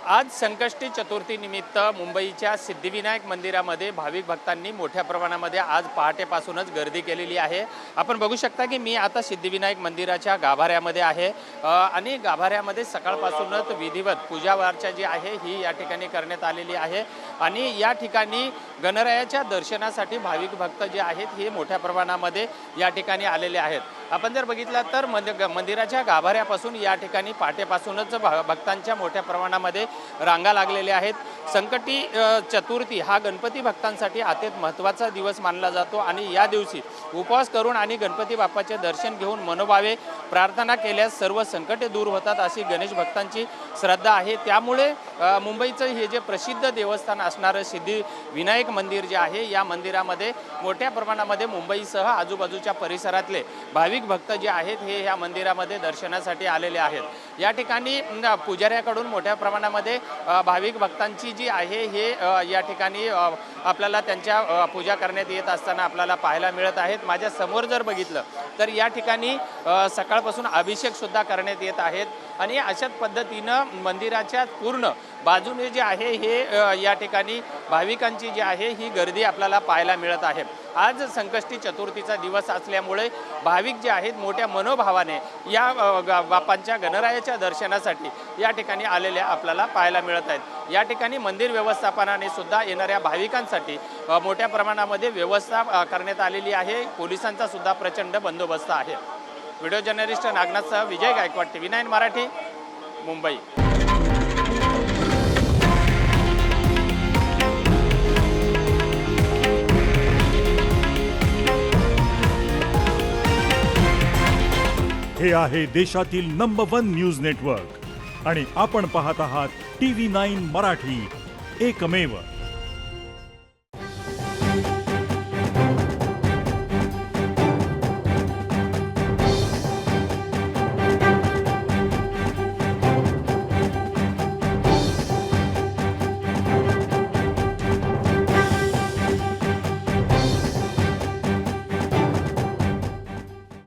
आज संकष्टी चतुर्थी निमित्त मुंबईच्या सिद्धिविनायक मंदिरामध्ये भाविक भक्तांनी मोठ्या प्रमाणामध्ये आज पहाटेपासूनच गर्दी केलेली आहे। आपण बघू शकता की मी आता सिद्धिविनायक मंदिराच्या गाभाऱ्यामध्ये आहे आणि गाभाऱ्यामध्ये सकाळपासूनच विधिवत पूजावार्चा जी आहे ही या ठिकाणी करण्यात आलेली आहे आणि या ठिकाणी गणरायाच्या दर्शनासाठी भाविक भक्त जे आहेत हे मोठ्या प्रमाणामध्ये या ठिकाणी आलेले आहेत। आपण जर बघितलं तर मंदिराच्या गाभाऱ्यापासून या ठिकाणी पहाटेपासूनच भक्तांच्या मोठ्या प्रमाणामध्ये रांगा लागलेल्या आहेत। संकटी चतुर्थी हा गणपती भक्तांसाठी अत्यंत महत्त्वाचा दिवस मानला जातो आणि या दिवशी उपवास करून आणि गणपती बाप्पाचे दर्शन घेऊन मनोभावे प्रार्थना केल्यास सर्व संकटे दूर होतात अशी गणेश भक्तांची श्रद्धा आहे। त्यामुळे मुंबईचं हे जे प्रसिद्ध देवस्थान असणारं सिद्धिविनायक मंदिर जे आहे या मंदिरामध्ये मोठ्या प्रमाणामध्ये मुंबईसह आजूबाजूच्या परिसरातले भाविक भक्त जे आहेत हे या मंदिरामध्ये दर्शनासाठी आलेले आहेत। या ठिकाणी पुजाऱ्याकडून मोठ्या प्रमाणामध्ये भाविक भक्तांची जी आहे हे या ठिकाणी आपल्याला त्यांच्या पूजा करण्यात येत असताना आपल्याला पाहायला मिळत आहेत। माझ्या समोर जर बघितलं तर या ठिकाणी सकाळपासून अभिषेक सुद्धा करण्यात येत आहेत आणि अशाच पद्धतीनं मंदिराच्या पूर्ण बाजूने जे आहे हे या ठिकाणी भाविकांची जी आहे ही गर्दी आपल्याला पाहायला मिळत आहे। आज संकष्टी चतुर्थीचा दिवस असल्यामुळे भाविक जे आहेत मोठ्या मनोभावाने या बाप्पांच्या गणरायाच्या दर्शनासाठी या ठिकाणी आलेल्या आपल्याला पाहायला मिळत आहेत। या ठिकाणी मंदिर व्यवस्थापनाने सुद्धा येणाऱ्या भाविकांसाठी मोठ्या प्रमाणामध्ये व्यवस्था करण्यात आलेली आहे। पोलिसांचा सुद्धा प्रचंड बंदोबस्त आहे। व्हिडिओ जर्नलिस्ट नागनाथसह विजय गायकवाड, TV9 मराठी, मुंबई। हे आहे देशातील नंबर 1 न्यूज नेटवर्क आणि आपण पाहत आहात TV9 मराठी, एकमेव।